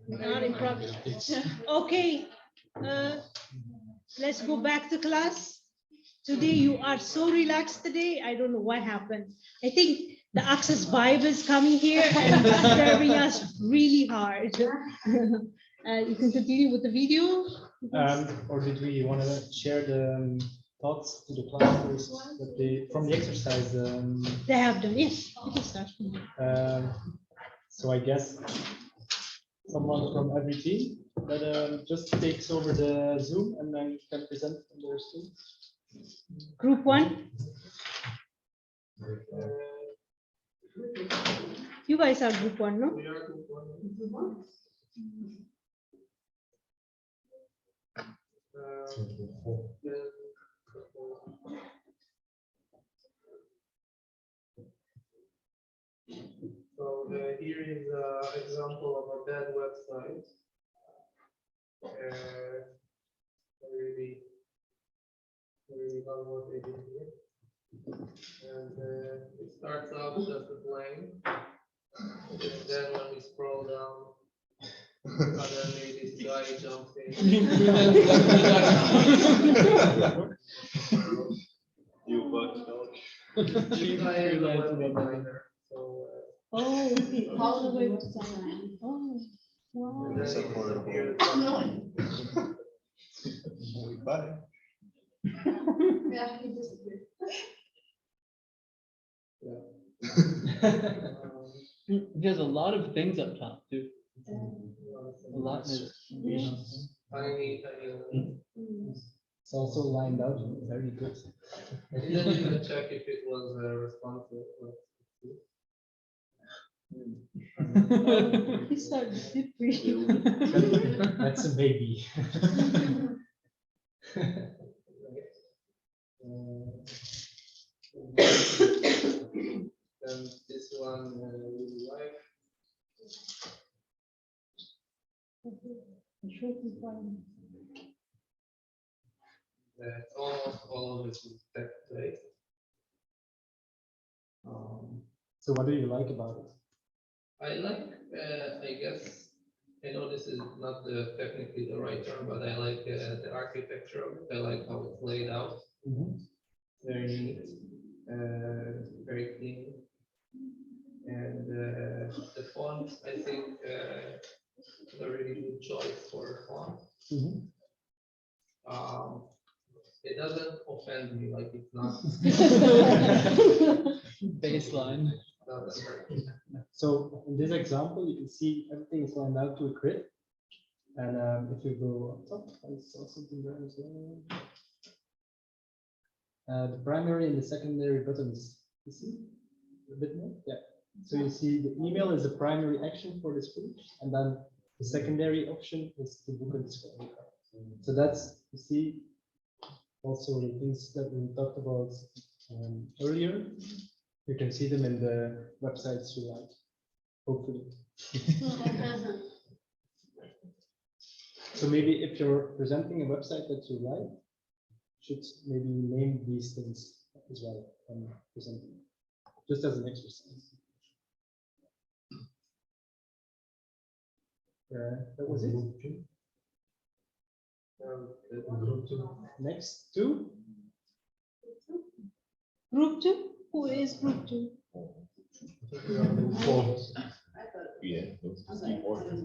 Not in progress. Okay, let's go back to class. Today you are so relaxed today. I don't know what happened. I think the Access vibe is coming here and serving us really hard. You can continue with the video. Or did we want to share the thoughts to the class first that they, from the exercise? They have done, yes. You can start from there. So I guess someone from every team that just takes over the Zoom and then can present on their screen. Group 1. You guys are group 1, no? We are group 1. So here is an example of a bad website. Really love what they did here. And it starts out just a blank. And then when we scroll down, suddenly this guy jumps in. You butt dog. This guy is a web designer. So, Oh, okay. All the way to Thailand. Oh, wow. and then Support it appears. Bye. Yeah, he disappeared. There's a lot of things up top too. A lot of Tiny. It's also lined out very good. I didn't even check if it was responsive. He started slippery. That's a baby. Then this one really like. Almost all of this is text-based. So what do you like about it? I like, I guess, I know this is not technically the right term, but I like the architecture of it. I like how it's laid out. Very neat, very clean. And the font, I think, is a really good choice for a font. It doesn't offend me, like it's not. baseline. Doesn't hurt. So in this example, you can see everything is lined out to a grid. And if you go up top, I saw something there as well. The primary and the secondary buttons, you see a bit more? Yeah. So you see the email is the primary action for this page, and then the secondary option is to book a discovery card. So that's, you see, also the things that we talked about earlier. You can see them in the websites you like, hopefully. So maybe if you're presenting a website that you like, should maybe name these things as well when presenting, just as an exercise. That was it. Next, 2. Group 2? Who is group 2? Yeah, that's important.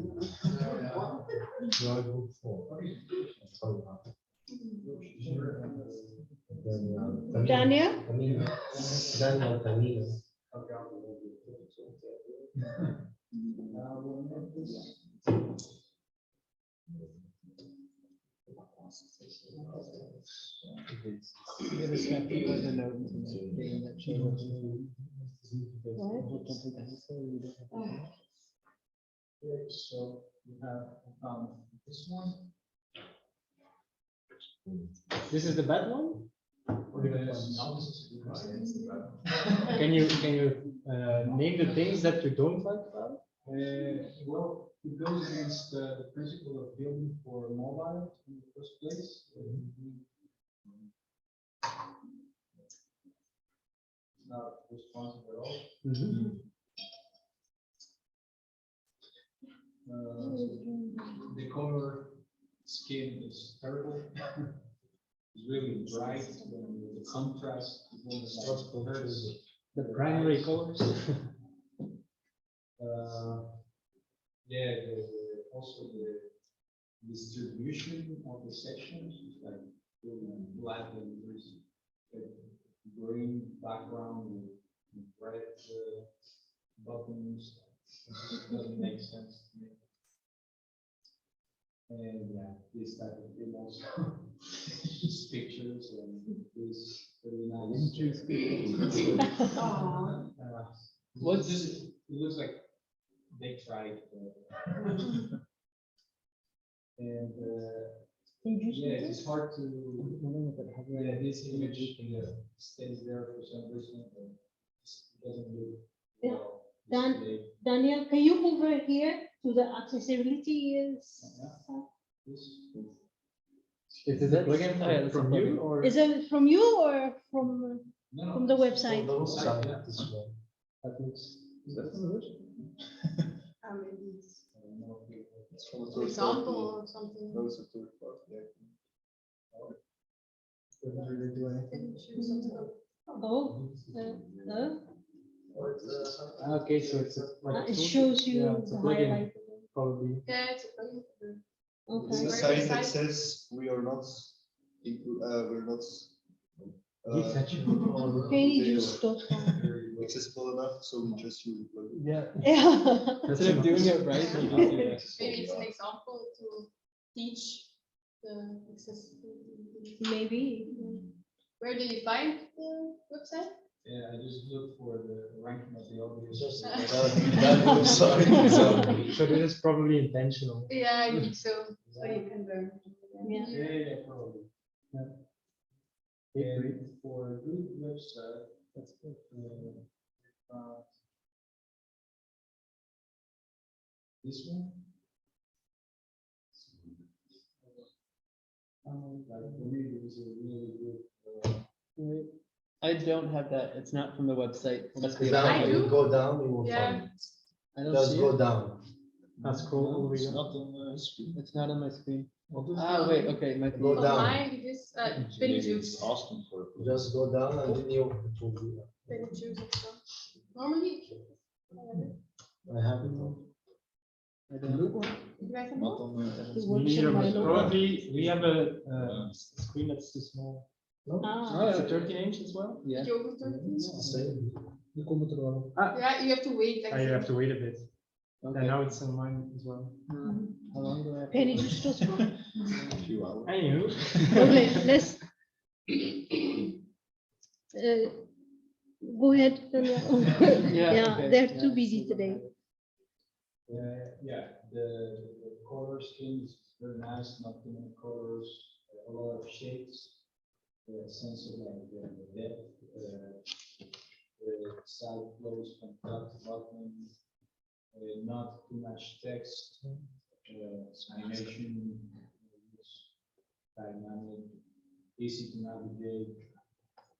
Daniel? So we have this one. This is the bad one? Or the good one? Can you name the things that you don't like about it? Well, it goes against the principle of building for mobile in the first place. Not responsive at all. skin is terrible. It's really bright, and the contrast is almost like hurts. The primary colors. Yeah, also the distribution of the sections is like really black and there's a green background with red buttons. It just doesn't make sense to me. And yeah, this type of thing also. Just pictures and this really nice. What's- It looks like they tried. And yeah, it's hard to. Yeah, this image stays there for some reason, but it doesn't look. Yeah. well Done. displayed. Daniel, can you move over here to the accessibility? Is it a plugin Oh, yeah, that's a from you plugin. or? Is it from you or from? No, From the it's website. from the website, yeah. That looks. Is that from the website? It's from a For third example, party. or something. No, it's a third party. Doesn't really do anything. Oh, Okay, so it's like. it shows you Yeah, it's a the plugin, highlight. probably. Yeah, it's a plugin for the- It's Okay. a Where sign the that site- says we are not, we're not Pages.com. accessible enough, so we just use the plugin. Yeah. Yeah. Instead of doing it right, you just do it. Maybe it's an example to teach the accessibility. Maybe. Where do you find the website? Yeah, I just look for the ranking of the audience. So this is probably intentional. Yeah, I think so. So you can learn. Yeah. Yeah, probably. And for a good website, that's good. This one. Like for me, it was a really good. Wait, I don't have that. It's not from the website. It must be I on- do. Go down, you will Yeah. find it. I don't Just see go it. down. That's cool. All the way It's up. not on the screen. It's not on my screen. Ah, wait, okay, my. Go On down. mine, it is Maybe Penny it's asking for it. Just go down and then you it will be. Normally. I have it on. I don't- Do I have Not more? on the. It works in my logo. Probably, we have a screen that's too small. Ah. It's a 30-inch as well? Yeah. Did you open it? It's the same. Yeah, you have to wait. Like, Ah, you have to wait a bit. Okay. And now it's on mine as well. How long do I have? to- Pages.com. A few hours. Anywho. Okay, let's. Go ahead. Daniel. Yeah, okay, they're yeah, too I busy see what I today. have. Yeah, the color scheme is very nice, not too many colors, a lot of shades. The sense of like the depth, the side flows from top to bottom, not too much text, animation, dynamic, easy to navigate.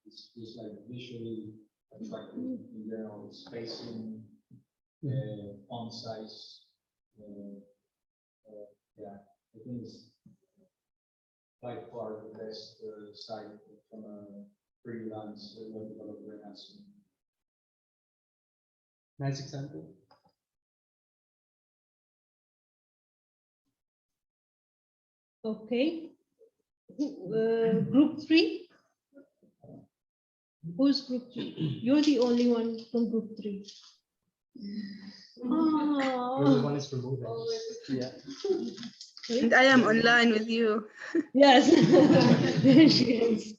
It's just like visually attractive in general, spacing, font size. Yeah, I think it's by far the best site from a freelance web developer has. Nice example. Okay. Group 3. Who's group 3? You're the only one from group 3. Everyone is removed. Yeah. And I am online with you. Yes. There she is.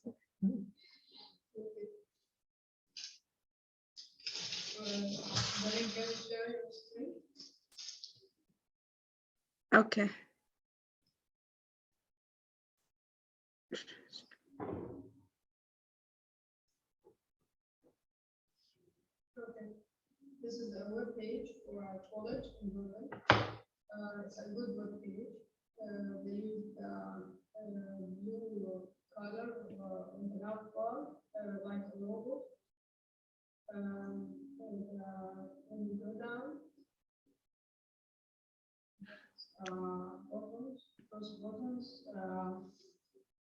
Okay. This is a web page for our college in Berlin. It's a good web page. They use blue color on the nav bar, like a logo. When you go down, buttons, press buttons,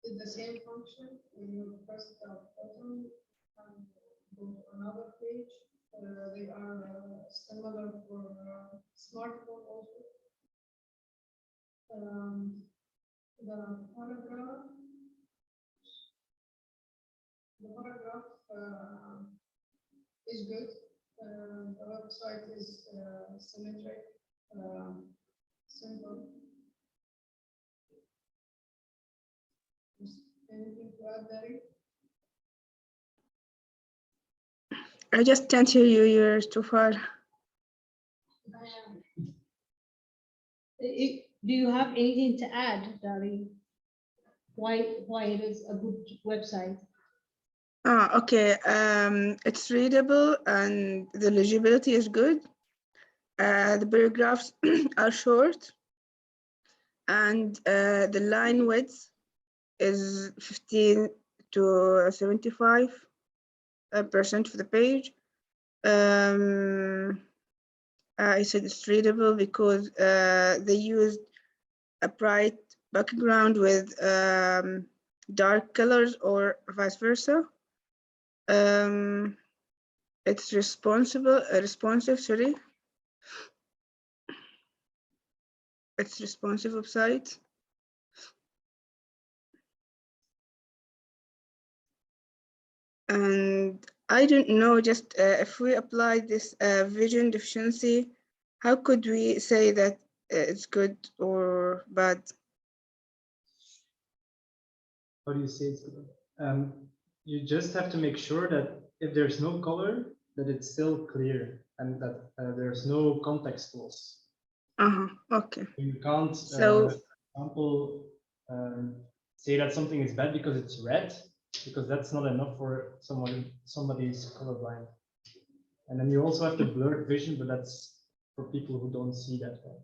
it's the same function. When you press the button and go to another page, they are similar for smartphone also. The paragraph, is good. The website is symmetric, simple. Anything to add, Dari? I just can't hear you. You're too far. Do you have anything to add, Dari? Why it is a good website? Okay. It's readable and the legibility is good. The paragraphs are short, and the line width is 15 to 75% for the page. I said it's readable because they used a bright background with dark colors or vice versa. It's responsive, sorry. It's responsive website. And I don't know, just if we apply this vision deficiency, how could we say that it's good or bad? How do you say it's good? You just have to make sure that if there's no color, that it's still clear and that there's no context loss. Okay. You can't, So- for example, say that something is bad because it's red, because that's not enough for somebody's colorblind. And then you also have the blurred vision, but that's for people who don't see that well.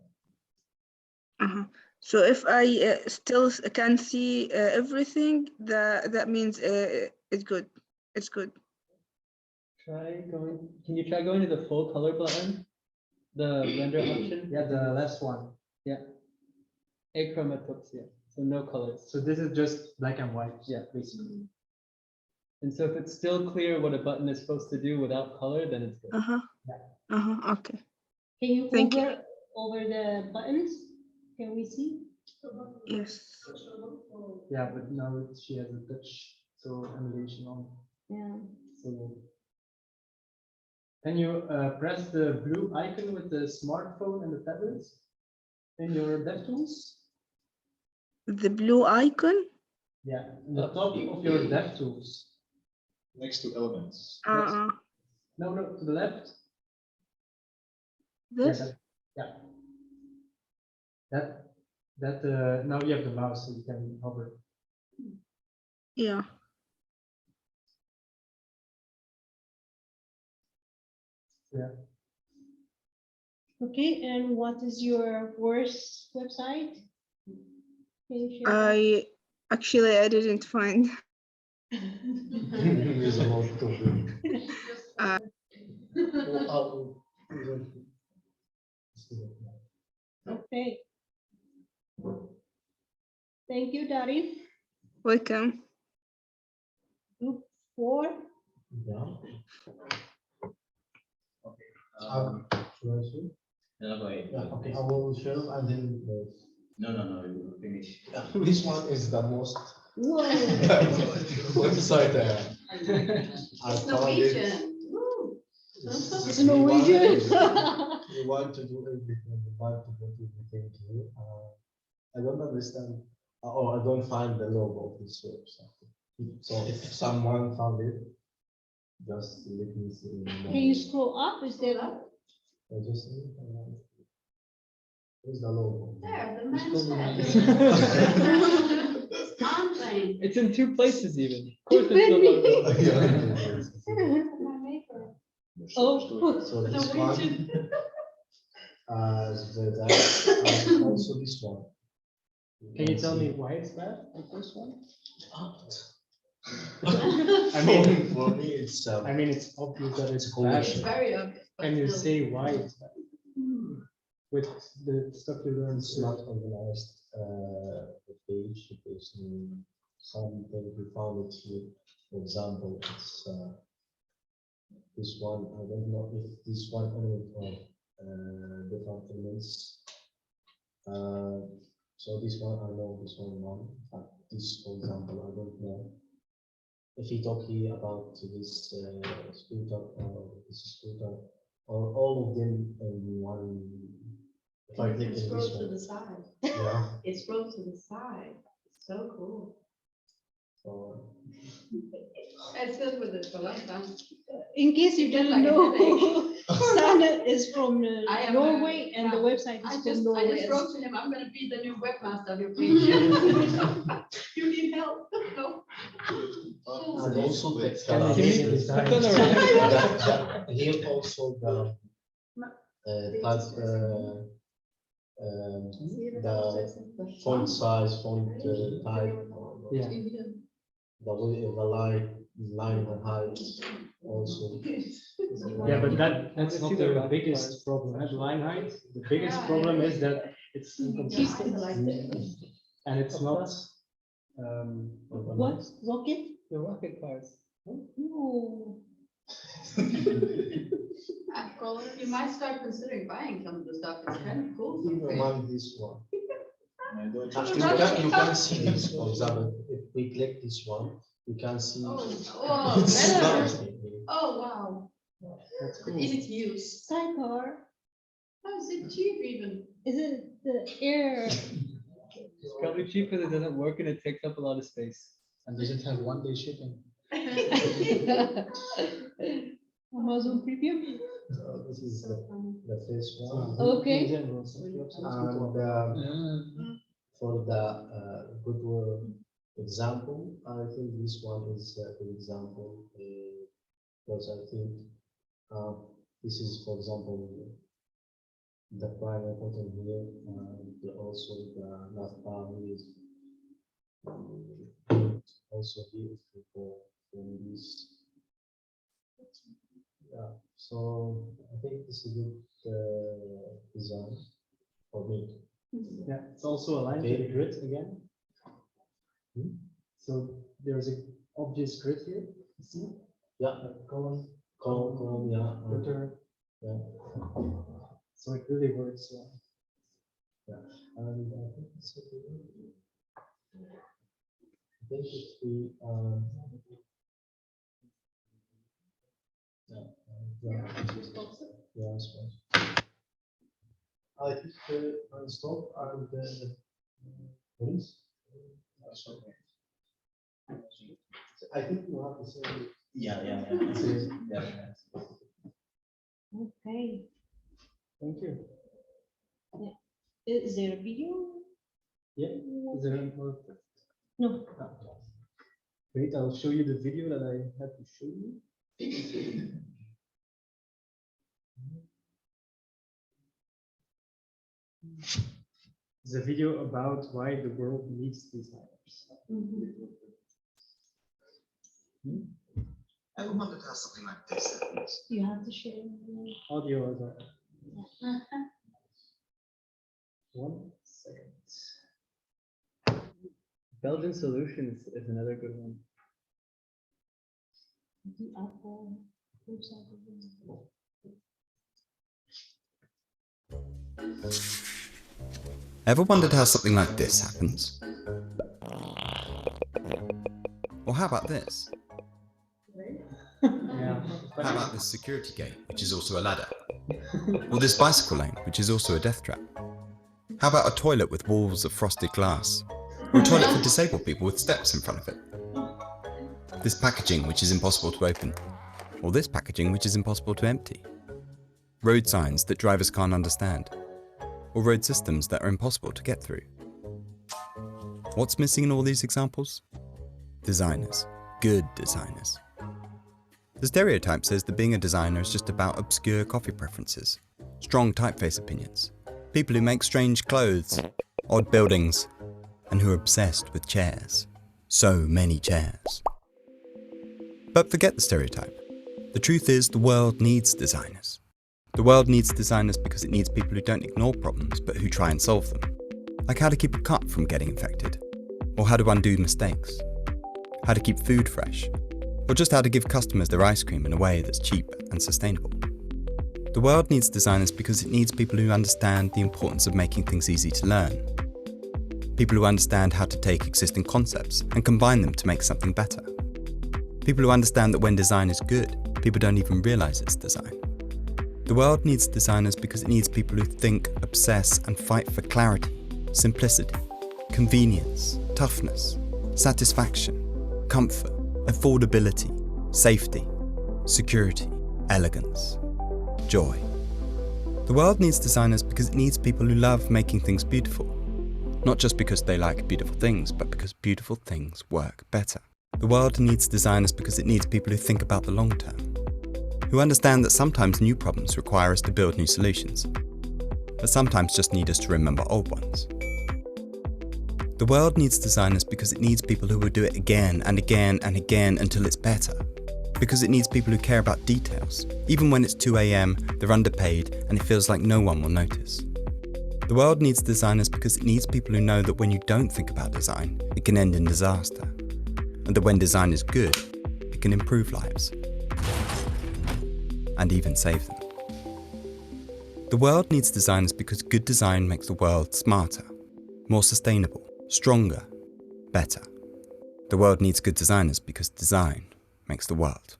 So if I still can see everything, that means it's good. It's good. Can you try going to the full color button? The render option? Yeah, the last one. Achromatopsia, so no colors. So this is just black and white. Yeah. Basically. And so if it's still clear what a button is supposed to do without color, then it's good. Okay. Can you Thank you. hover over the buttons? Can we see? Yes. Yeah, but now she has a touch, so emulation on. Yeah. So can you press the blue icon with the smartphone and the tablet in your DevTools? The blue icon. Yeah, in the top of your DevTools. Next to elements. No, to the left. This. Yeah, that now you have the mouse, so you can hover. Yeah. Yeah. Okay, and what is your worst website? Can you share I didn't find. There's a lot of them. Okay. Thank you, Dari. Welcome. Group 4. Yeah. Should I share? No, wait. Yeah, okay, I will share and then. No, you will finish. This one is the most Whoa. website I found it. It's Norwegian. We want to do everything. We want to put everything here. I don't understand, or I don't find the logo of this website. So if someone found it, just let me see. Can you scroll up? Is there a I just where's the logo? There, the man's head. It's in two places even. Of course Could it's the be. logo. My maker. Oh, So this one, also this one. Can you tell me why it's bad, the first one? I mean, for me, it's. I mean, it's obvious that it's cool. bad. It's very obvious. but Can you still. say why it's bad? with the stuff you learned. It's not organized, the page, based on something we found it here. For example, it's, this one, I don't know if this one element or different elements. So this one I know, this one, but this, for example, I don't know. If we talk here about this scooter or this scooter, or all of them in one. If I click in Scroll this to one, the side. yeah. It scrolls to the side. So cool. So, I still with it for a long time. In case you Just didn't like a know, Sana is from I am, Norway and the yeah. website I is just from Norway. wrote to him, I'm gonna be the new webmaster of your page. You need help? No. and also the Can you give me the I've done already. here also the the font size, font type, Yeah. the way the line and height also. Yeah, but that's not the biggest problem. At line height, the biggest problem is that it's inconsistent and it's not. What, rocket? The rocket cars. No. You might start considering buying some of the stuff, it's kind of cool. Even one, this one. And don't touch You can see this, for example, if we click this one, you can see. Oh, It's better. not- Oh, wow. That's cool. Easy to use. Sidecar, How is it cheap even? is it the air? It's probably cheap because it doesn't work and it takes up a lot of space. And does it have 1-day shipping? Amazon Premium? This is the first one. Okay. And for the good example, I think this one is a good example, because I think this is, for example, the primary button here, and also the left bar is also here for this. Yeah, so I think this is a good design for me. Yeah, it's also aligned to the grid again. So there's an obvious grid here. You see? Yeah, Column, yeah, footer. yeah. So it really works. And I think it's I think if we yeah, I think stop and please. I think you have to say. yeah. Okay. Thank you. Is there a video? Yeah, is there more? No. Wait, I'll show you the video that I had to show you. It's a video about why the world needs designers. I wanted to have something like this. You have to share. Audio as well. 1 second. Belgian Solutions is another good one. The Apple website. Ever wondered how something like this happens? Or how about this? Yeah. How about this security gate, which is also a ladder? Or this bicycle lane, which is also a death trap? How about a toilet with walls of frosted glass? Or a toilet for disabled people with steps in front of it? This packaging which is impossible to open? Or this packaging which is impossible to empty? Road signs that drivers can't understand? Or road systems that are impossible to get through? What's missing in all these examples? Designers. Good designers. The stereotype says that being a designer is just about obscure coffee preferences, strong typeface opinions, people who make strange clothes, odd buildings, and who are obsessed with chairs. So many chairs. But forget the stereotype. The truth is the world needs designers. The world needs designers because it needs people who don't ignore problems but who try and solve them. Like how to keep a cut from getting infected, or how to undo mistakes, how to keep food fresh, or just how to give customers their ice cream in a way that's cheap and sustainable. The world needs designers because it needs people who understand the importance of making things easy to learn. People who understand how to take existing concepts and combine them to make something better. People who understand that when design is good, people don't even realize it's design. The world needs designers because it needs people who think, obsess, and fight for clarity, simplicity, convenience, toughness, satisfaction, comfort, affordability, safety, security, elegance, joy. The world needs designers because it needs people who love making things beautiful. Not just because they like beautiful things, but because beautiful things work better. The world needs designers because it needs people who think about the long term, who understand that sometimes new problems require us to build new solutions, but sometimes just need us to remember old ones. The world needs designers because it needs people who will do it again and again and again until it's better. Because it needs people who care about details, even when it's 2 a.m, they're underpaid, and it feels like no one will notice. The world needs designers because it needs people who know that when you don't think about design, it can end in disaster. And that when design is good, it can improve lives. And even save them. The world needs designers because good design makes the world smarter, more sustainable, stronger, better. The world needs good designers because design makes the world.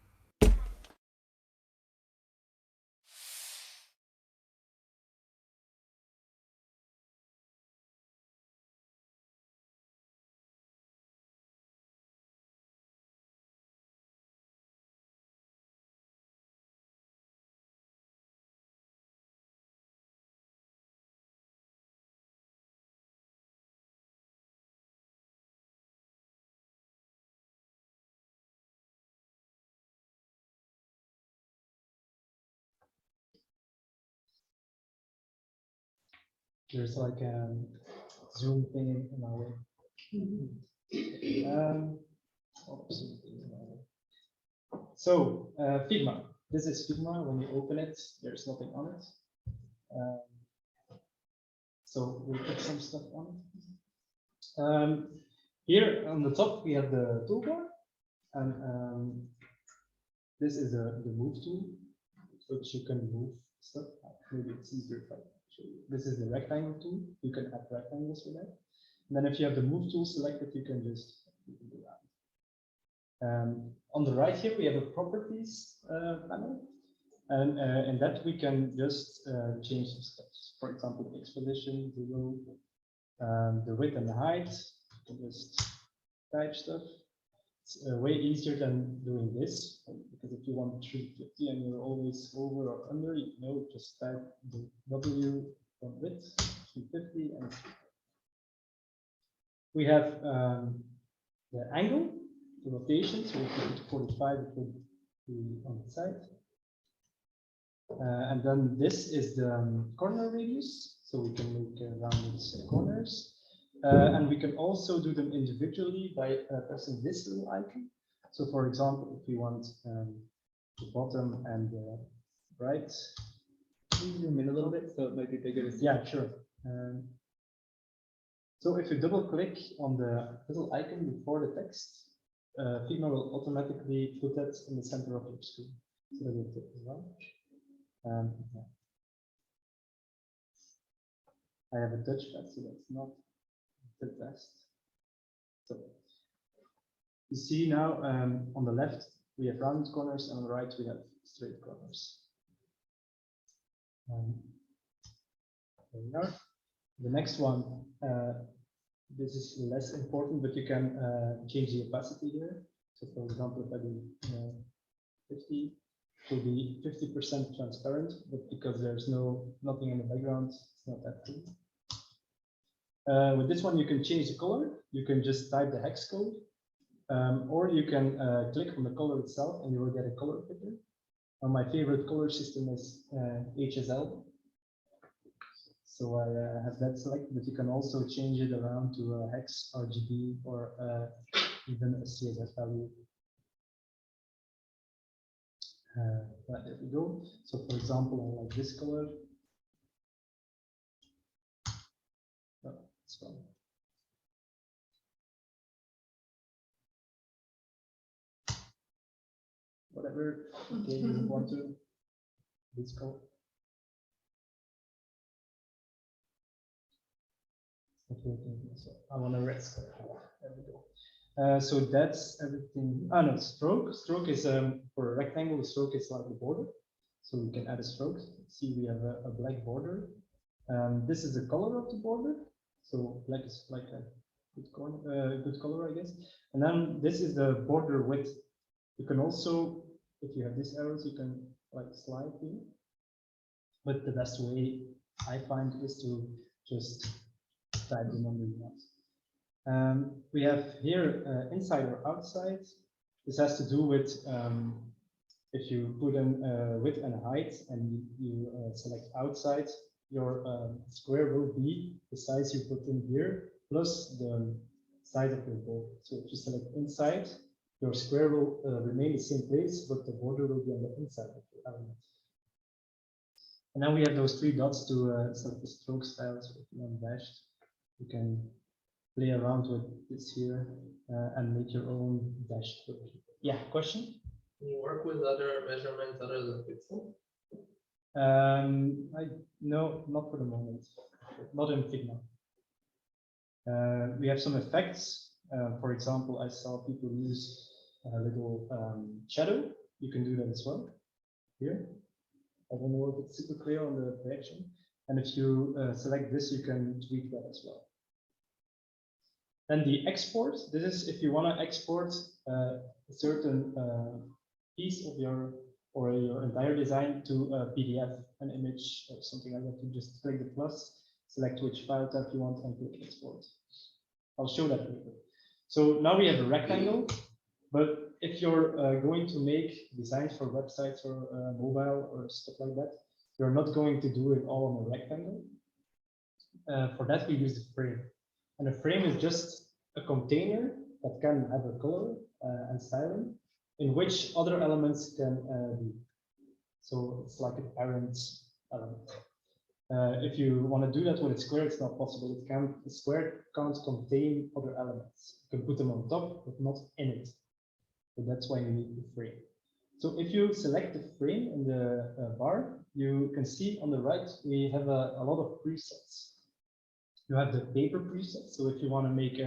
There's like a Zoom thing in our way. So, Figma. This is Figma. When you open it, there's nothing on it. So we'll put some stuff on it. Here on the top, we have the toolbar. And this is the move tool, which you can move stuff. Maybe it's easier if I show you. This is the rectangle tool. You can add rectangles with that. And then if you have the move tool selected, you can just do that. On the right here, we have a properties panel. And in that, we can just change some steps. For example, the exposition, the row, the width and the height. You can just type stuff. It's way easier than doing this, because if you want 350 and you're always over or under, you know, just type the W from width, 350, and we have the angle, the rotation, so if you put 45, it would be on the side. And then this is the corner radius, so we can make rounded corners. And we can also do them individually by pressing this little icon. So for example, if we want the bottom and the right. Can you zoom in a little bit so it might be bigger to see? Yeah, sure. So if you double click on the little icon before the text, Figma will automatically put that in the center of your screen. So that will take as well. Yeah. I have a touchpad, so that's not the best. So you see now on the left we have rounded corners, and on the right we have straight corners. There we are. The next one, this is less important, but you can change the opacity here. So for example, if I do 50, it will be 50% transparent, but because there's nothing in the background, it's not that cool. With this one, you can change the color. You can just type the hex code, or you can click on the color itself and you will get a color picker. My favorite color system is HSL. So I have that selected, but you can also change it around to a hex, RGB, or even a CSS value. Right, there we go. So for example, I like this color. Oh, it's fine. Whatever. Okay, you want to this color. So I want a red color. There we go. So that's everything. Ah, no, stroke. Stroke is for a rectangle. The stroke is like the border. So we can add a stroke. See, we have a black border. This is the color of the border. So black is like a good color, I guess. And then this is the border width. You can also, if you have these arrows, you can like slide here. But the best way I find is to just type the number you want. We have here inside or outside. This has to do with if you put a width and a height and you select outside, your square will be the size you put in here plus the size of your border. So if you select inside, your square will remain the same place, but the border will be on the inside of your element. And then we have those three dots to select the stroke style. So if you want dashed, you can play around with this here and make your own dashed version. Yeah, question? Can you work with other measurements other than pixel? No, not for the moment. Not in Figma. We have some effects. For example, I saw people use a little shadow. You can do that as well. Here. I don't know if it's super clear on the projection. And if you select this, you can tweak that as well. Then the export. This is if you want to export a certain piece of your entire design to a PDF, an image or something like that. You just click the plus, select which file type you want, and click export. I'll show that later. So now we have a rectangle, but if you're going to make designs for websites or mobile or stuff like that, you're not going to do it all on a rectangle. For that, we use the frame. And a frame is just a container that can have a color and styling in which other elements can be. So it's like a parent element. If you want to do that with a square, it's not possible. The square can't contain other elements. You can put them on top, but not in it. So that's why you need the frame. So if you select the frame in the bar, you can see on the right, we have a lot of presets. You have the paper preset. So if you want to make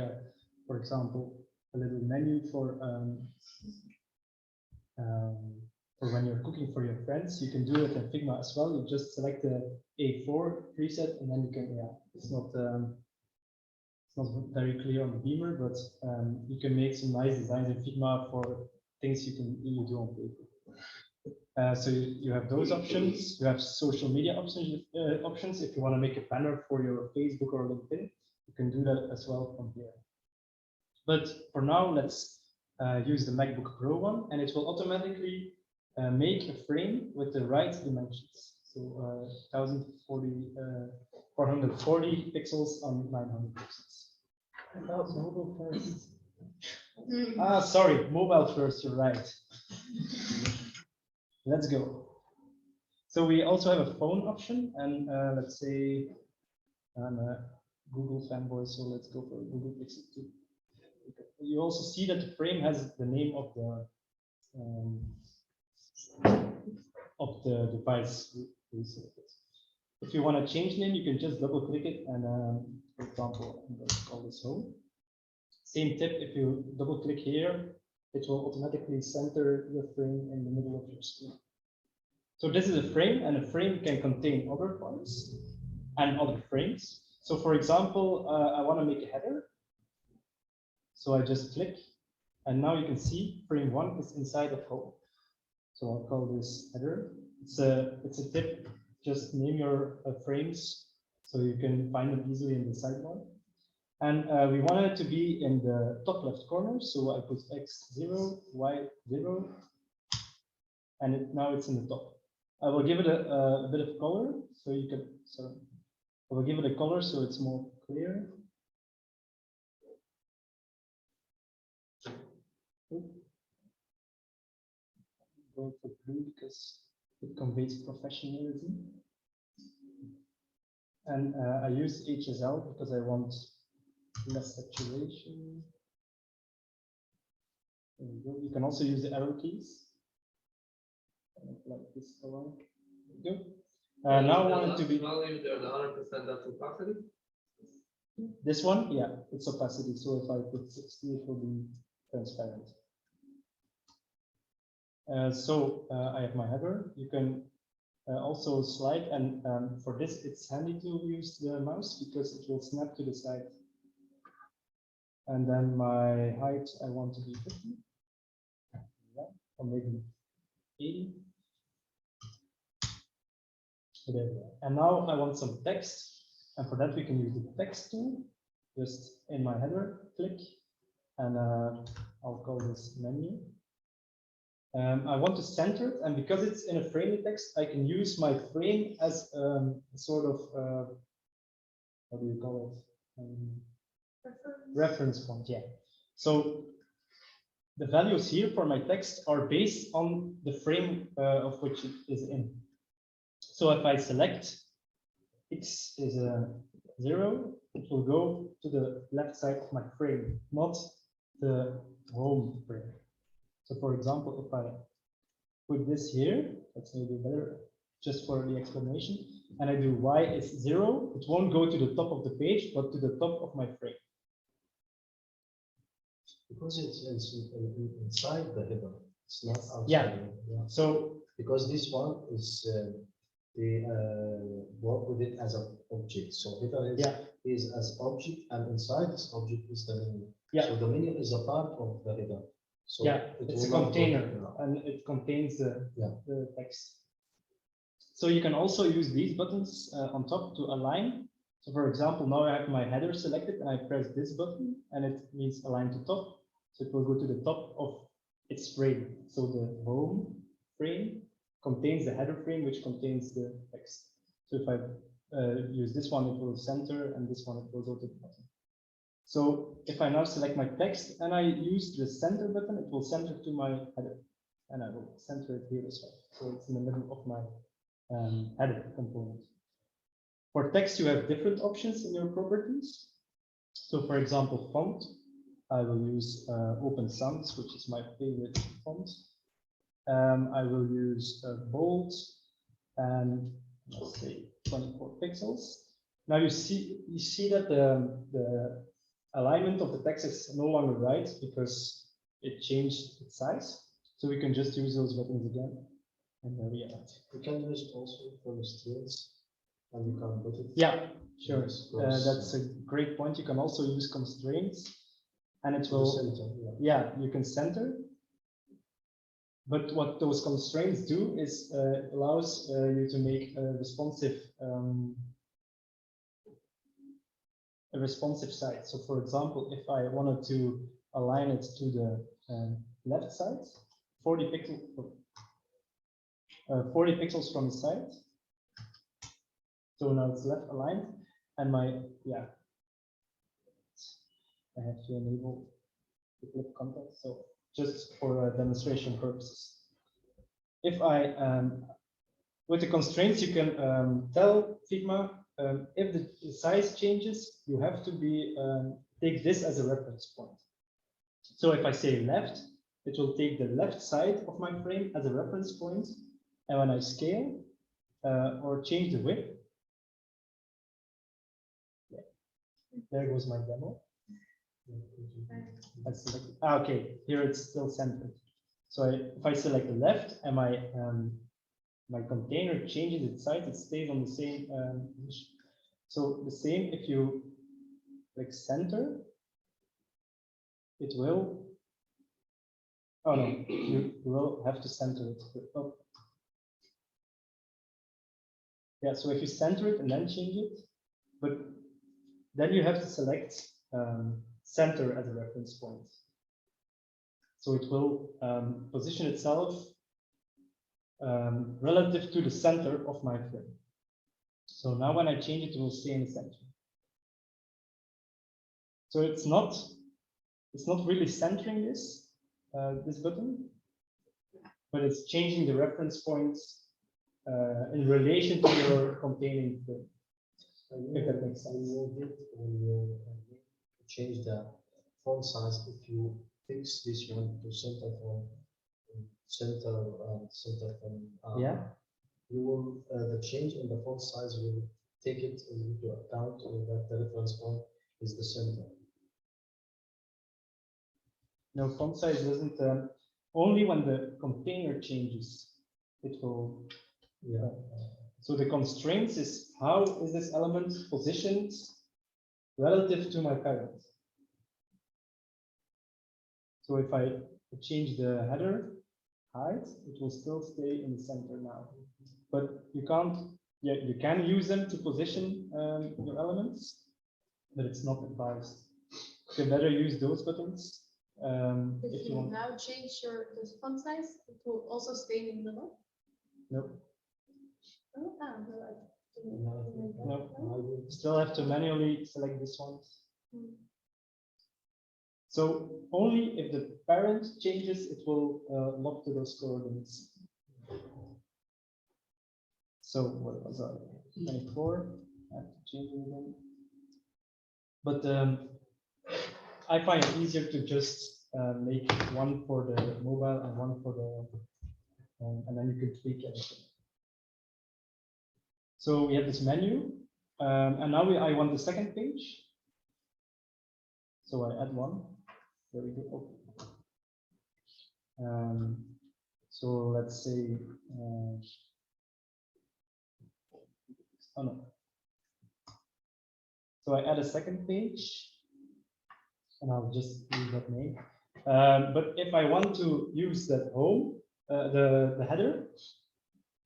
for example, a little menu for when you're cooking for your friends, you can do it in Figma as well. You just select the A4 preset, and then you can, it's not very clear on the beamer, but you can make some nice designs in Figma for things you do on paper. So you have those options. You have social media options. If you want to make a banner for your Facebook or LinkedIn, you can do that as well from here. But for now, let's use the MacBook Pro one, and it will automatically make a frame with the right dimensions. So 440 pixels on 900 pixels. Mobile first. Sorry, mobile first, you're right. Let's go. So we also have a phone option, and let's say I'm a Google fanboy, so let's go for Google Pixel 2. You also see that the frame has the name of the device. If you want to change name, you can just double click it, and for example, I'm going to call this home. Same tip, if you double click here, it will automatically center your frame in the middle of your screen. So this is a frame, and a frame can contain other parts and other frames. So for example, I want to make a header. So I just click, and now you can see frame 1 is inside of home. So I'll call this header. It's a tip. Just name your frames so you can find them easily in the sidebar. And we want it to be in the top left corner. So I put X0, Y0, and now it's in the top. I will give it a bit of color so you can. Sorry, I will give it a color so it's more clear. going for blue because it conveys professionalism. And I use HSL because I want less saturation. There we go. You can also use the arrow keys. Like this along. There we go. Now I want it to be value there, the 100% that's opacity. this one. Yeah, it's opacity. So if I put 60, it will be transparent. I have my header. You can also slide, and for this, it's handy to use the mouse because it will snap to the side. And then my height, I want to be 50, yeah, or maybe 80. So there we go. And now I want some text, and for that we can use the text tool. Just in my header, click, and I'll call this menu. I want to center it, and because it's in a frame text, I can use my frame as a sort of what do you call it? Reference point. Yeah. So the values here for my text are based on the frame of which it is in. So if I select X is a 0, it will go to the left side of my frame, not the home frame. So for example, if I put this here, that's maybe better just for the explanation, and I do Y is 0, it won't go to the top of the page, but to the top of my frame. Because it's inside the header, it's not outside. Yeah. Yeah. So Because this one is they work with it as an object. So header is as object, and inside this object is the menu. Yeah. So the menu is a part of the header. So yeah, it's a will not go container, there. and it contains the Yeah. text. So you can also use these buttons on top to align. So for example, now I have my header selected, and I press this button, and it means align to top. So it will go to the top of its frame. So the home frame contains the header frame, which contains the text. So if I use this one, it will center, and this one, it will go to the bottom. So if I now select my text and I use the center button, it will center to my header, and I will center it here as well. So it's in the middle of my header component. For text, you have different options in your properties. So for example, font, I will use Open Sans, which is my favorite font. I will use bold and let's say 24 pixels. Now you see that the alignment of the text is no longer right because it changed its size. So we can just use those buttons again. And there we are. You can use it also for the strings, and you can put it. Yeah, sure. Yes, That's a great point. You can also use constraints, and it to the will. center, Yeah, you can center. But what those constraints do is it allows you to make a responsive side. So for example, if I wanted to align it to the left side, 40 pixels from the side. So now it's left aligned, and I have to enable the clip context. So just for demonstration purposes. If I, with the constraints, you can tell Figma if the size changes, you have to take this as a reference point. So if I say left, it will take the left side of my frame as a reference point. And when I scale or change the width, there goes my demo. Okay, here it's still centered. So if I select the left and my container changes its size, it stays on the same position. So the same if you click center, it will. Oh no, you will have to center it. Oh. Yeah, so if you center it and then change it, but then you have to select center as a reference point. So it will position itself relative to the center of my frame. So now when I change it, it will stay in the center. So it's not really centering this button, but it's changing the reference points in relation to your containing frame. If that makes sense. When you change the font size, if you fix this one to center from center from Yeah. you will the change in the font size will take it into account that the reference point is the center. No, font size doesn't. Only when the container changes, it will. Yeah. So the constraints is how is this element positioned relative to my parent. So if I change the header height, it will still stay in the center now. But you can't. Yeah, you can use them to position your elements, but it's not advised. You better use those buttons. If If you you want. now change the font size, it will also stay in the middle. No, Oh, no. Still have to manually select this one. So only if the parent changes, it will lock to those coordinates. So what was I? 24. I have to change it again. But I find it easier to just make one for the mobile and one for the, and then you can tweak everything. So we have this menu, and now I want the second page. So I add one. There we go. So let's say, oh no. So I add a second page, and I'll just use that name. But if I want to use that home, the header,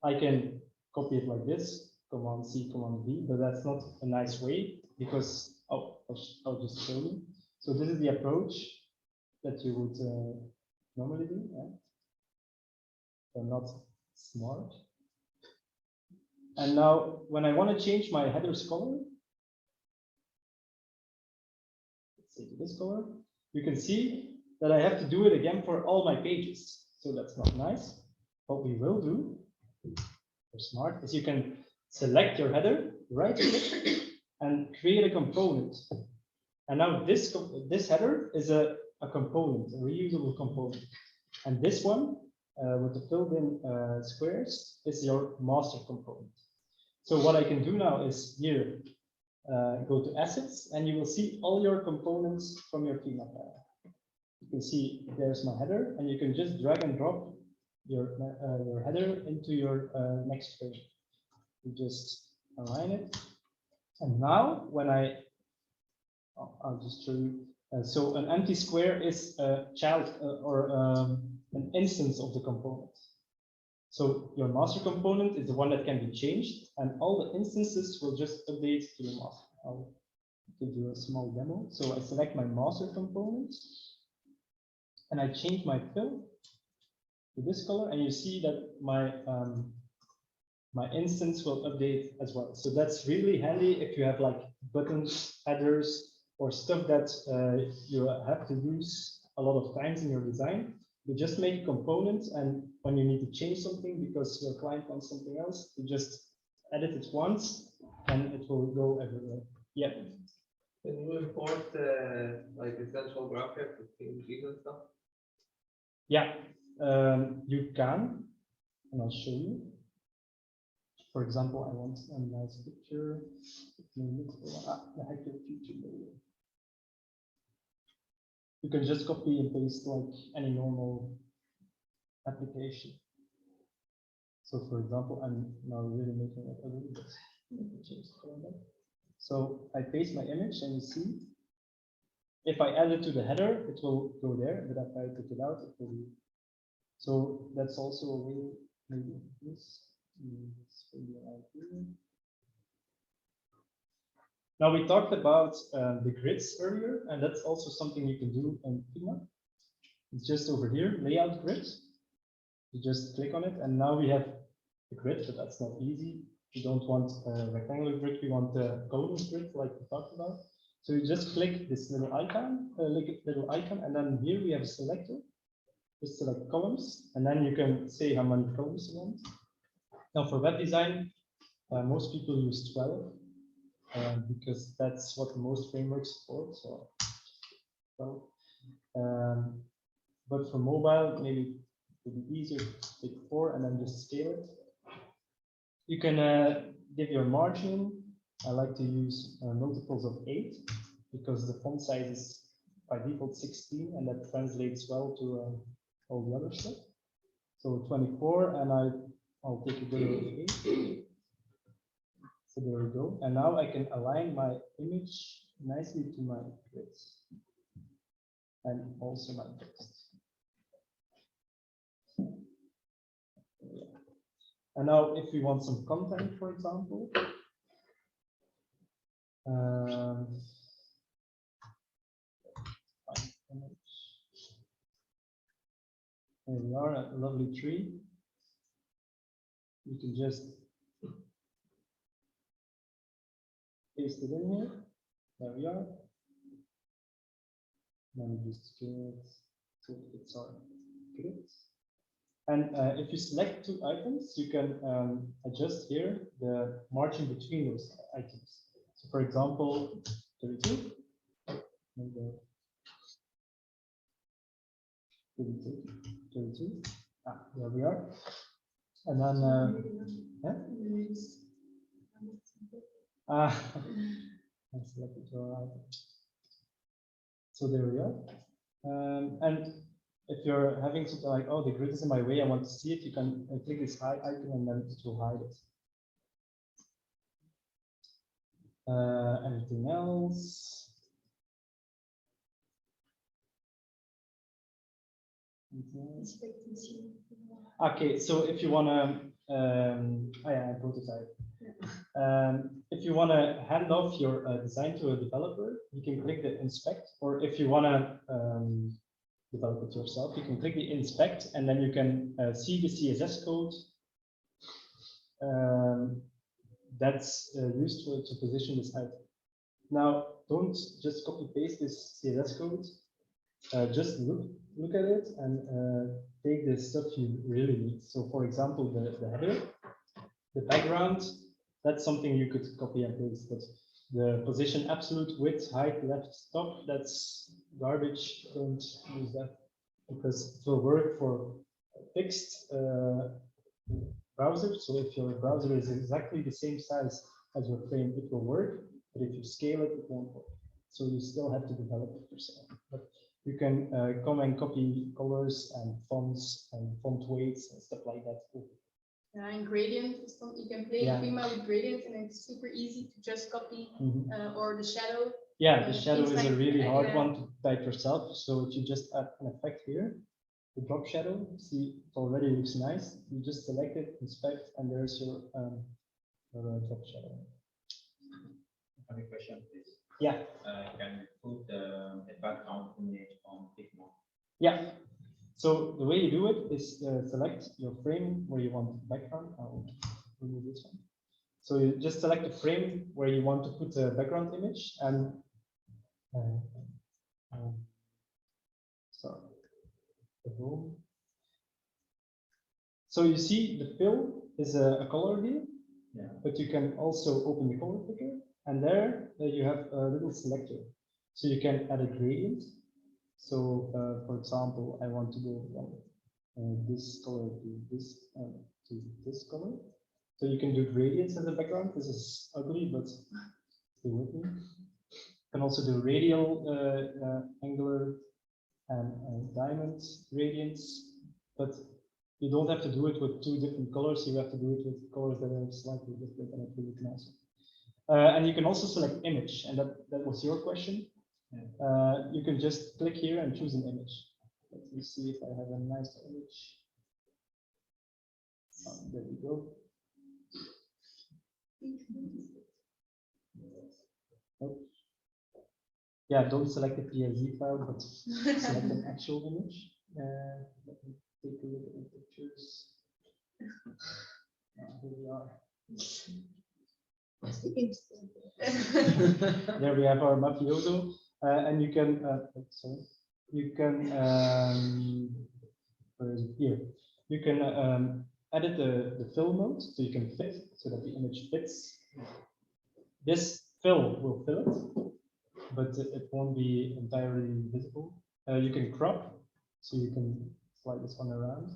I can copy it like this, Command C, Command V, but that's not a nice way because, I'll just show you. So this is the approach that you would normally do. Yeah? They're not smart. And now when I want to change my header's color, let's say to this color, you can see that I have to do it again for all my pages. So that's not nice. What we will do, for smart, is you can select your header, right click, and create a component. And now this header is a component, a reusable component. And this one, with the filled in squares, is your master component. So what I can do now is here, go to assets, and you will see all your components from your Figma file. You can see there's my header, and you can just drag and drop your header into your next page. You just align it. And now when I'll just show you. So an empty square is a child or an instance of the component. So your master component is the one that can be changed, and all the instances will just update to the master. I'll give you a small demo. So I select my master component, and I change my fill to this color, and you see that my my instance will update as well. So that's really handy if you have like buttons, headers, or stuff that you have to use a lot of times in your design. You just make a component, and when you need to change something because your client wants something else, you just edit it once, and it will go everywhere. Yeah. Can you import like essential graphics with PNGs and stuff? Yeah, you can, and I'll show you. For example, I want a nice picture. The Hacker Future layer. You can just copy and paste like any normal application. So for example, I'm now really making it ugly, but let me change the color. So I paste my image, and you see, if I add it to the header, it will go there, but if I take it out, it will be. So that's also a way, maybe this. Now we talked about the grids earlier, and that's also something you can do in Figma. It's just over here, layout grid. You just click on it, and now we have the grid, but that's not easy. We don't want a rectangular grid, we want a column grid like we talked about. So you just click this little icon, and then here we have a selector. just select columns, and then you can say how many columns you want. Now for web design, most people use 12 because that's what most frameworks support. So, well, but for mobile, maybe it would be easier to take 4 and then just scale it. You can give your margin. I like to use multiples of 8 because the font size is by default 16, and that translates well to all the other stuff. So 24, and I'll take a bit of 8. So there we go. And now I can align my image nicely to my grids and also my text. And now if we want some content, for example, here we are, a lovely tree. You can just paste it in here. There we are. Then just scale it so it's our grids. And if you select 2 items, you can adjust here the margin between those items. So for example, 32. 32. There we are. And then, I selected your item. So there we are. And if you're having something like, oh, the grid is in my way, I want to see it, you can click this hide icon and then it will hide it. Anything else? Okay, so if you want to, prototype. If you want to hand off your design to a developer, you can click the inspect, or if you want to develop it yourself, you can click the inspect, and then you can see the CSS code that's used to position this item. Now, don't just copy paste this CSS code. Just look at it and take the stuff you really need. So, for example, the header, the background, that's something you could copy and paste. But the position, absolute width, height, left, top, that's garbage. Don't use that because it will work for a fixed browser. So if your browser is exactly the same size as your frame, it will work. But if you scale it, it won't work. So you still have to develop it yourself. But you can come and copy colors and fonts and font weights and stuff like that. Yeah, and gradient, you can play Figma with gradient, and it's super easy to just copy, or the shadow. Yeah, the shadow is like a really hard one to type yourself. So if you just add an effect here, the drop shadow, see, it already looks nice. You just select it, inspect, and there's your drop shadow. I have a question, please. Yeah. Can you put the background image on Figma? Yeah. So the way you do it is select your frame where you want the background. I'll remove this one. So you just select a frame where you want to put a background image, and sorry, the home. So you see the fill is a color here, but you can also open the color picker, and there you have a little selector. So you can add a gradient. So, for example, I want to go from this color to this color. So you can do gradients as a background. This is ugly, but stay with me. You can also do radial, angular, and diamond gradients, but you don't have to do it with 2 different colors. You have to do it with colors that are slightly different, and it will look nice. And you can also select image, and that was your question. You can just click here and choose an image. Let me see if I have a nice image. There we go. Oh. Yeah, don't select the PSZ file, but select an actual image. Let me take a look at the pictures. Here we are. There we have our mafioso. And you can, sorry, you can where is it? Here. You can edit the fill mode, so you can fit so that the image fits. This fill will fill it, but it won't be entirely visible. You can crop, so you can slide this one around,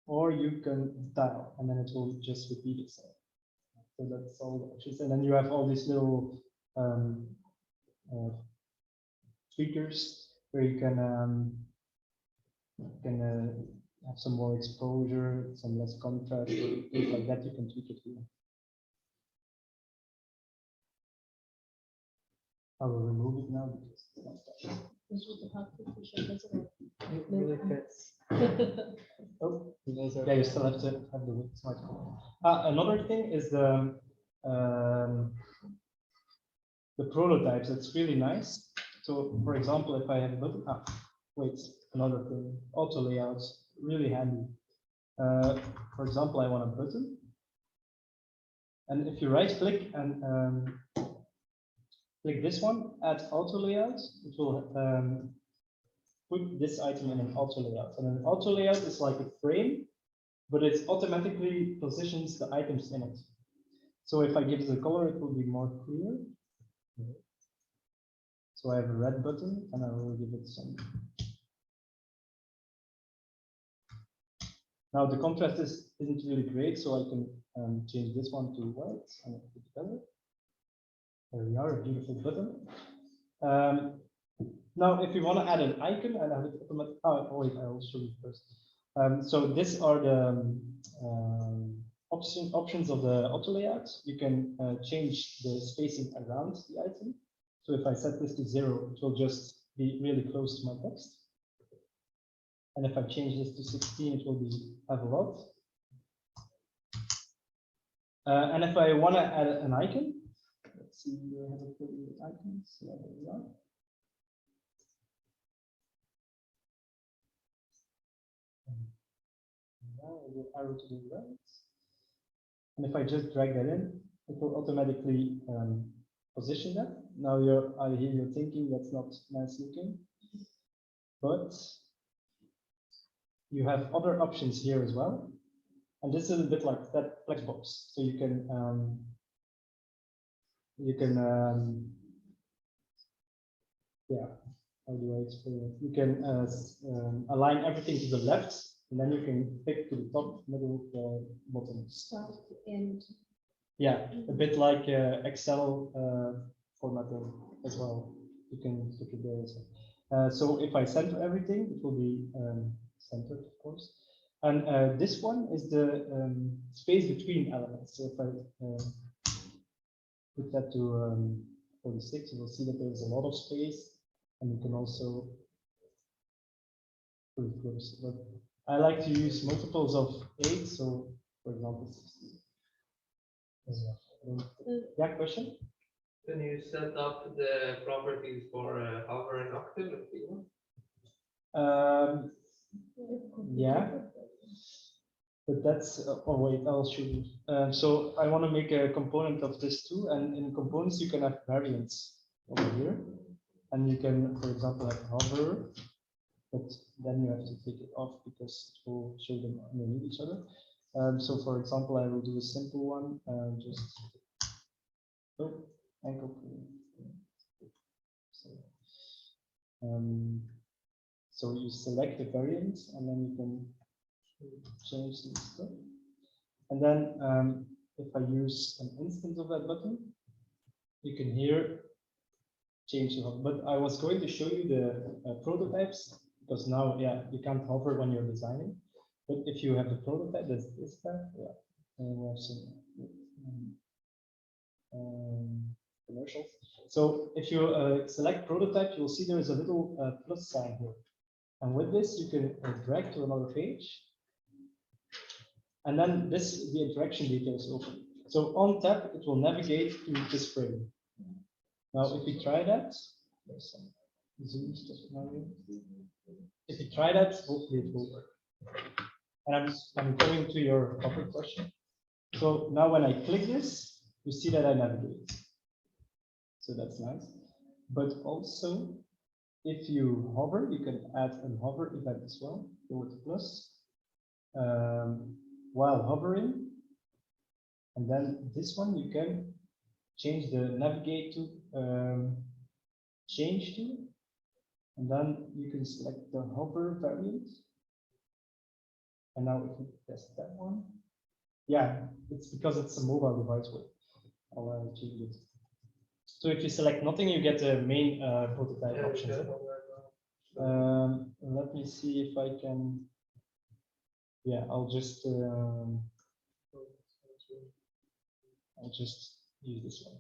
or you can dial, and then it will just repeat itself. So that's all the options, and then you have all these little tweakers where you can have some more exposure, some less contrast, things like that. You can tweak it here. I will remove it now because it's not that. It really fits. Oh, Those are yeah, you still have to have the smart color. Another thing is the prototypes. That's really nice. So, for example, if I have a button, wait, another thing, auto layouts, really handy. For example, I want a button, and if you right click and click this one, add auto layout, it will put this item in an auto layout. And an auto layout is like a frame, but it automatically positions the items in it. So if I give it a color, it will be more clear. So I have a red button, and I will give it some. Now the contrast isn't really great, so I can change this one to white and put it better. There we are, a beautiful button. Now, if you want to add an icon, and have it automatic. Oh wait, I will show you first. So these are the options of the auto layout. You can change the spacing around the item. So if I set this to 0, it will just be really close to my text. And if I change this to 16, it will have a lot. And if I want to add an icon, let's see, do I have a few icons? Yeah, there we are. Now I will arrow to the right. And if I just drag that in, it will automatically position that. Now I hear you thinking that's not nice looking, but you have other options here as well. And this is a bit like that flex box. So you can yeah, how do I explain it? You can align everything to the left, and then you can pick to the top, middle, bottom. Start and Yeah, a bit like Excel formatting as well. You can pick it there as well. So if I center everything, it will be centered, of course. And this one is the space between elements. So if I put that to 46, you will see that there's a lot of space, and you can also put it close. But I like to use multiples of 8, so for example, 16. Yeah, question? Can you set up the properties for hover and octave if you want? Yeah, but that's, oh wait, I'll show you. So I want to make a component of this too, and in components you can have variants over here, and you can, for example, have hover, but then you have to take it off because it will show them underneath each other. So for example, I will do a simple one, just ankle. So you select the variant, and then you can change some stuff. And then if I use an instance of that button, you can here change the hover. But I was going to show you the prototypes, because now, yeah, you can't hover when you're designing. But if you have the prototype, that's this tab, yeah, and we have some commercials. So if you select prototype, you'll see there is a little plus sign here. And with this, you can drag to another page. And then this, the interaction details open. So on tap, it will navigate to this frame. Now, if we try that, there's some zoom stuff now. If you try that, hopefully it will work. And I'm coming to your topic question. So now when I click this, you see that I navigate. So that's nice. But also, if you hover, you can add a hover event as well. Go with plus. While hovering, and then this one you can change the navigate to change to, and then you can select the hover variant. And now if you test that one, yeah, it's because it's a mobile device. I'll change it. So if you select nothing, you get the main prototype options. Let me see if I can. Yeah, I'll just use this one.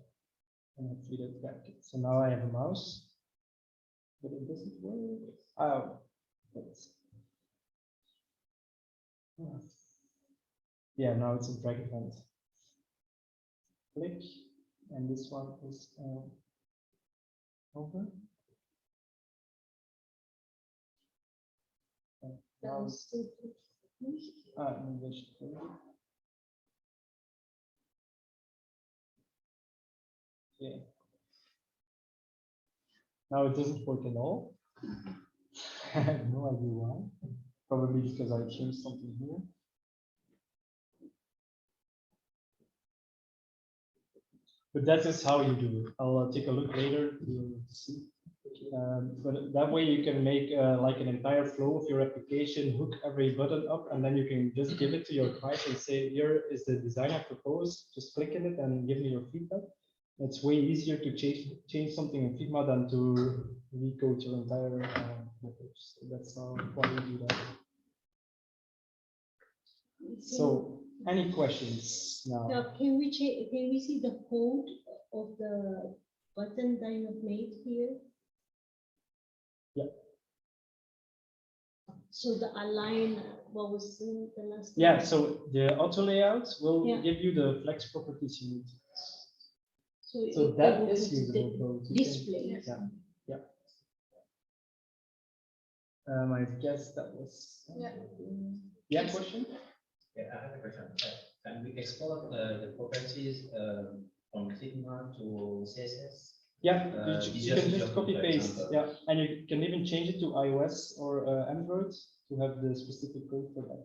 And hopefully that's back. So now I have a mouse, but it doesn't work. Oh, let's. Yeah, now it's in drag event. Click, and this one is over. And now it's English. Okay. Now it doesn't work at all. I have no idea why. Probably because I changed something here. But that is how you do it. I'll take a look later to see. But that way you can make like an entire flow of your application, hook every button up, and then you can just give it to your client and say, here is the design I propose. Just click in it and give me your feedback. It's way easier to change something in Figma than to recode your entire message. So that's why we do that. So, any questions now? Now, can we see the code of the button that you have made here? Yeah. So the align, what was the last? Yeah, one? so the auto layout will Yeah. give you the flex properties you need. So So that is usable code. You can- display. Yeah. I guess that was. Yeah, question? Yeah, I have a question. Can we export the properties from Figma to CSS? Yeah, you you just can use just your copy code, for paste. example. Yeah, and you can even change it to iOS or Android to have the specific code for that.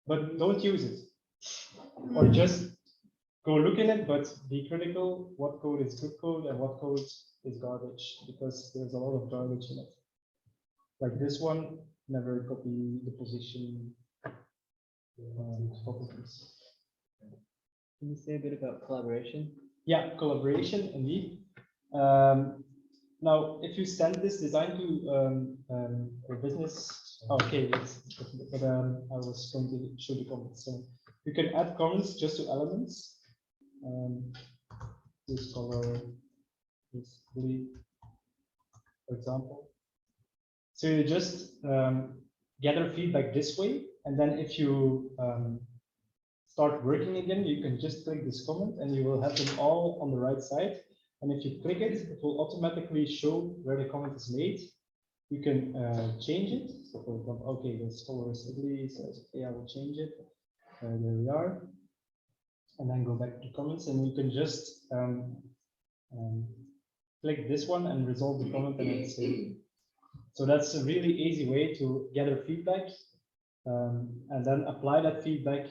But don't use it, or just go look in it, but be critical what code is good code and what code is garbage, because there's a lot of garbage in it. Like this one, never copy the position properties. Can you say a bit about collaboration? Yeah, collaboration indeed. Now, if you send this design to a business, okay, yes, but I was going to show the comments. So you can add comments just to elements. This color, this blue, for example. So you just gather feedback this way, and then if you start working again, you can just click this comment and you will have them all on the right side. And if you click it, it will automatically show where the comment is made. You can change it. So for example, okay, this color is ugly, so okay, I will change it. There we are. And then go back to comments, and you can just click this one and resolve the comment and then save. So that's a really easy way to gather feedback and then apply that feedback.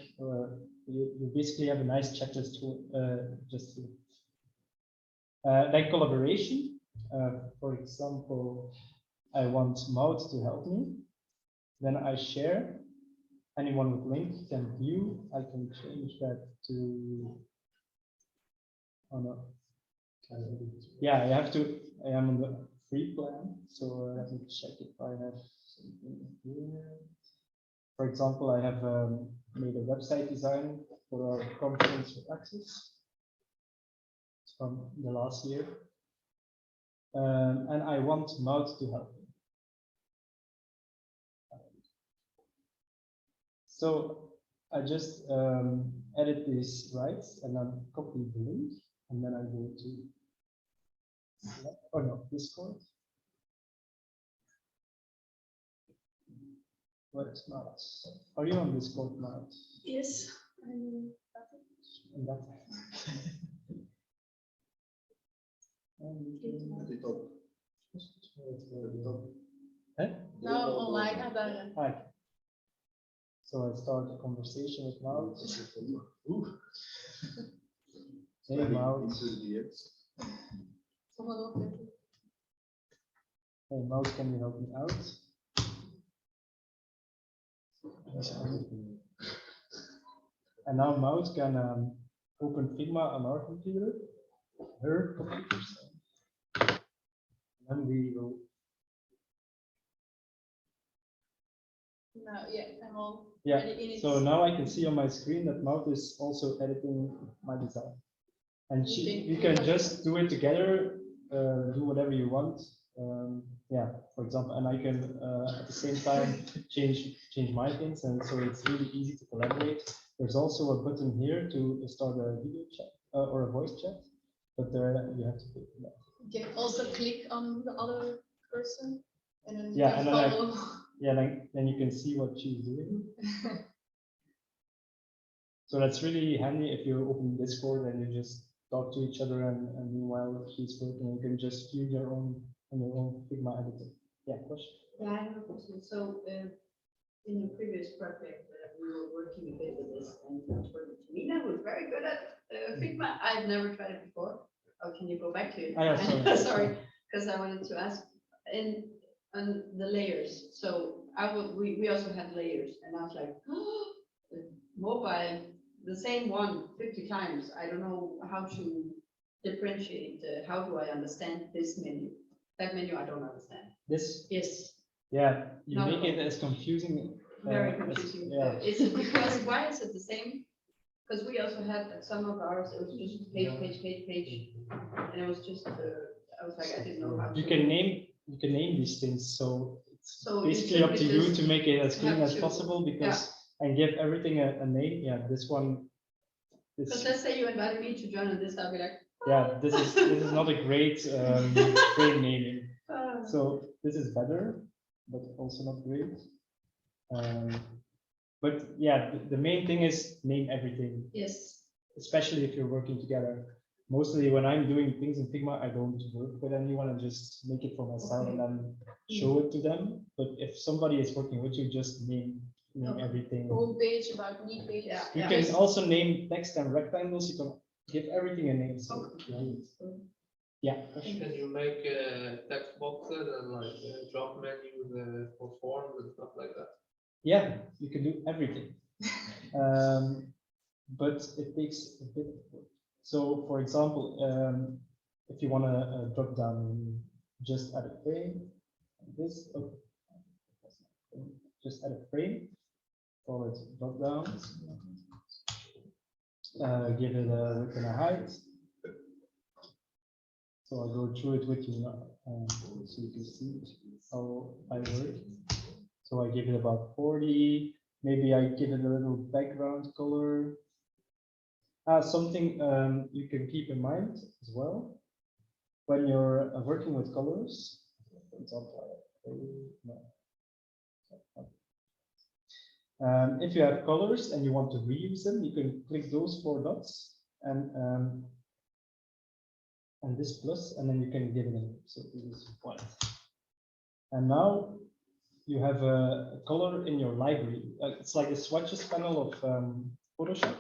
You basically have a nice checklist to just to. Then collaboration. For example, I want Maud to help me. Then I share. Anyone with link can view. I can change that to. Oh no. Yeah, I have to. I am on the free plan, so let me check if I have something here. For example, I have made a website design for our conference with Access from the last year. And I want Maud to help me. So I just edit these rights and then copy the link, and then I go to, oh no, Discord. What's Maud? Are you on Discord, Maud? Yes. And that. Huh? No, online hebben. Hi. So I start a conversation with Maud. Hey Maud. Someone open. Hey Maud, can you help me out? And now Maud can open Figma on our computer, her computer. And we will. No, yeah, I'm all Yeah. ready in it. So now I can see on my screen that Maud is also editing my design. And you can just do it together, do whatever you want. Yeah, for example, and I can at the same time change my things, and so it's really easy to collaborate. There's also a button here to start a video chat or a voice chat, but there you have to pick that. You can also click on the other person and then you Yeah, can and then follow. Yeah, then you can see what she's doing. So that's really handy if you open Discord and you just talk to each other, and meanwhile she's working, you can just view your own Figma editor. Yeah, question. Yeah, I have a question. So, in the previous project, we were working a bit with this, and Nina was very good at Figma. I've never tried it before. Oh, can you go back to it? Ah, yeah, sorry. Sorry, because I wanted to ask on the layers. So we also had layers, and I was like, oh, mobile, the same one 50 times. I don't know how to differentiate. How do I understand this menu? That menu I don't understand. This? Yes. Yeah, you No, make no. it as confusing. Very as- confusing. Yeah. Is it because, why is it the same? Because we also had some of ours, it was just page, and it was just, I was like, I didn't know how to. You can name these things, so it's So you basically up to simply you just to make it as clean have as to- possible, because and give everything a name. Yeah, this one. Because let's say you invited me to join on this, I'll be like. Yeah, this is not a great great naming. So this is better, but also not great. But yeah, the main thing is name everything, Yes. especially if you're working together. Mostly when I'm doing things in Figma, I don't work with anyone, I just make it for myself and then show it to them. But if somebody is working with you, just name Okay. everything. Home page about me page. Yeah. You can also name text and rectangles. You can give everything a name. So yeah. Can you make text boxes and like drop menus for forms and stuff like that? Yeah, you can do everything. But it takes a bit of work. So for example, if you want to drop down, just add a frame. This, just add a frame, call it drop downs. Give it a width and a height. So I'll go through it with you now, so you can see how I work. So I give it about 40. Maybe I give it a little background color. Something you can keep in mind as well when you're working with colors. For example, if you have colors and you want to reuse them, you can click those 4 dots and this plus, and then you can give it a name. So this is white. And now you have a color in your library. It's like a swatches panel of Photoshop.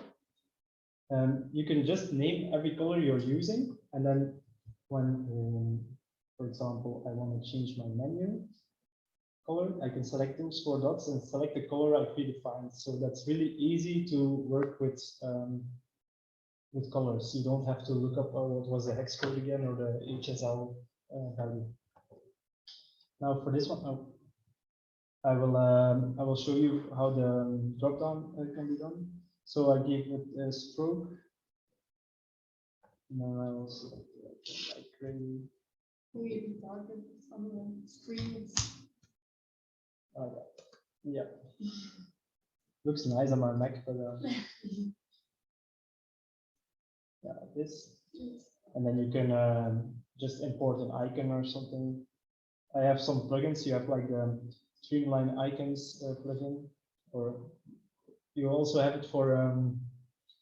You can just name every color you're using, and then when, for example, I want to change my menu color, I can select those 4 dots and select the color I predefined. So that's really easy to work with colors. You don't have to look up what was the hex code again or the HSL value. Now for this one, I will show you how the drop down can be done. So I give it a stroke. Now I will select light gray. We target some of the screens. Yeah, looks nice on my Mac, but yeah, like this. And then you can just import an icon or something. I have some plugins. You have like the Streamline Icons plugin, or you also have it for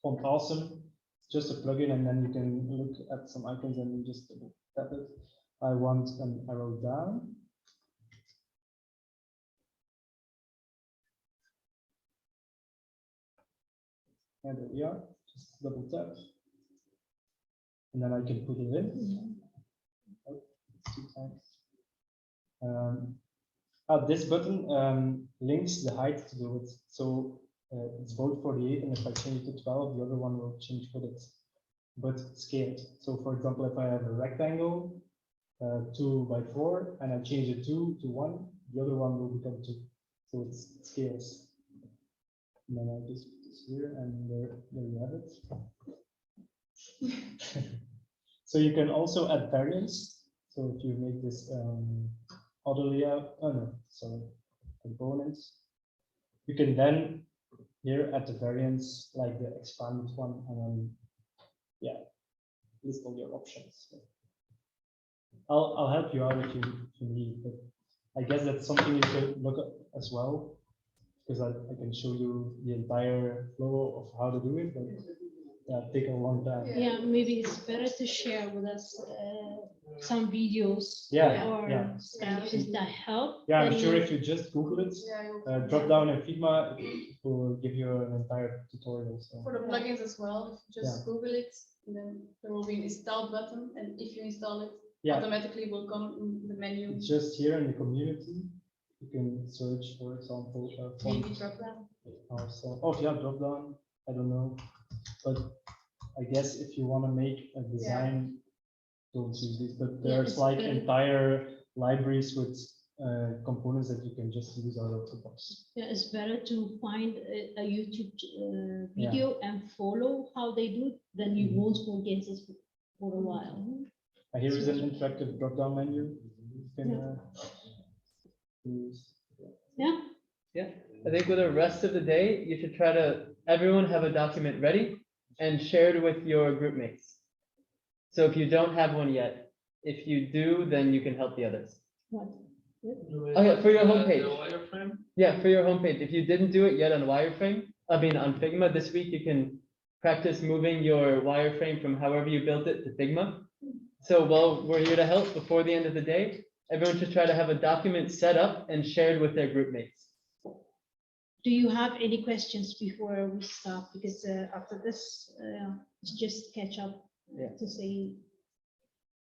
Font Awesome. Just a plugin, and then you can look at some icons and just tap it. I want an arrow down. And there we are, just double tap. And then I can put it in. Oh, it's 2 times. This button links the height to the width. So it's both 48, and if I change it to 12, the other one will change with it, but scaled. So for example, if I have a rectangle, 2 by 4, and I change it 2 to 1, the other one will become 2. So it scales. And then I just put this here, and there you have it. So you can also add variants. So if you make this auto layout, components, you can then here add the variants like the expanded one, and then list all your options. I'll help you out if you need, but I guess that's something you could look at as well, because I can show you the entire flow of how to do it, but take a long time. Yeah, maybe it's better to share with us some videos or sketches that help. Yeah, I'm then sure if you just Google it, drop down in Figma, it will give you an entire tutorial. So. For the plugins as well, if you just Google it, and then there will be an install button, and if you install it, automatically will come in the menu. It's just here in the community. You can search, for example, Maybe drop down. Also, drop down. I don't know, but I guess if you want to make a design, don't use this. But there's like entire libraries with components that you can just use out of the box. Yeah, it's better to find a YouTube video and follow how they do it, then you won't forget it for a while. Here is an interactive drop-down menu. You can use. Yeah, I think with the rest of the day, you should try to everyone have a document ready and shared with your group mates. So if you don't have one yet, if you do, then you can help the others. What? Oh yeah, for your homepage. The wireframe? Yeah, for your homepage. If you didn't do it yet on wireframe, on Figma this week, you can practice moving your wireframe from however you built it to Figma. So while we're here to help before the end of the day, everyone should try to have a document set up and shared with their group mates. Do you have any questions before we start? Because after this, it's just catch up to say.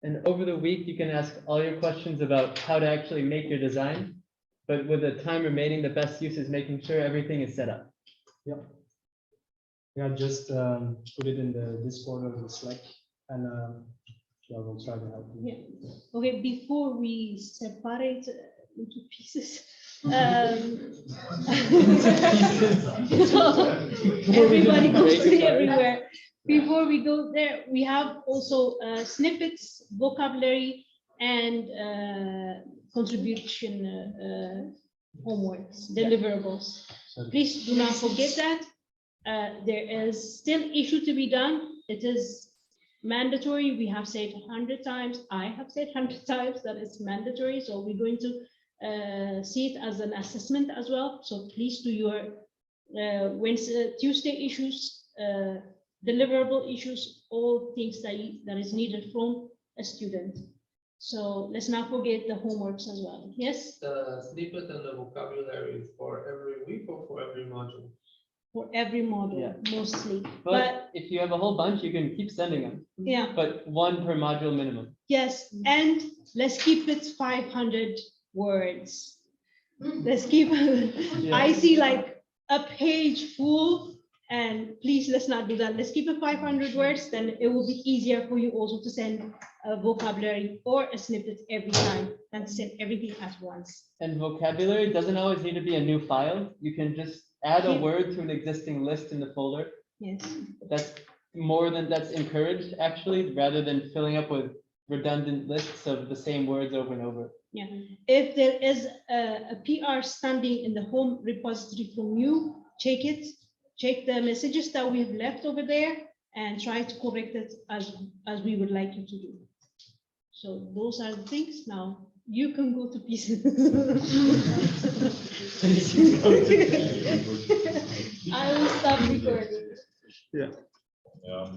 And over the week, you can ask all your questions about how to actually make your design, but with the time remaining, the best use is making sure everything is set up. Yep. Yeah, just put it in the Discord or the Slack, and we'll try to help you. Yeah. Okay, before we separate into pieces, everybody goes everywhere. Before we go there, we have also snippets, vocabulary, and contribution homeworks, deliverables. Please do not forget that. There is still issue to be done. It is mandatory. We have said 100 times. I have said 100 times that it's mandatory. So we're going to see it as an assessment as well. So please do your Wednesday, Tuesday issues, deliverable issues, all things that is needed from a student. So let's not forget the homeworks as well. Yes? The snippet and the vocabulary for every week or for every module? For every module, mostly. But if you have a whole bunch, you can keep sending them. Yeah. But one per module minimum. Yes, and let's keep it 500 words. Let's keep, I see like a page full, and please let's not do that. Let's keep it 500 words, then it will be easier for you also to send a vocabulary or a snippet every time than to send everything at once. And vocabulary doesn't always need to be a new file. You can just add a word to an existing list in the folder. Yes. That's encouraged actually, rather than filling up with redundant lists of the same words over and over. Yeah. If there is a PR standing in the home repository from you, check it. Check the messages that we have left over there and try to correct it as we would like you to do. So those are the things. Now you can go to pieces. I will stop recording. Yeah.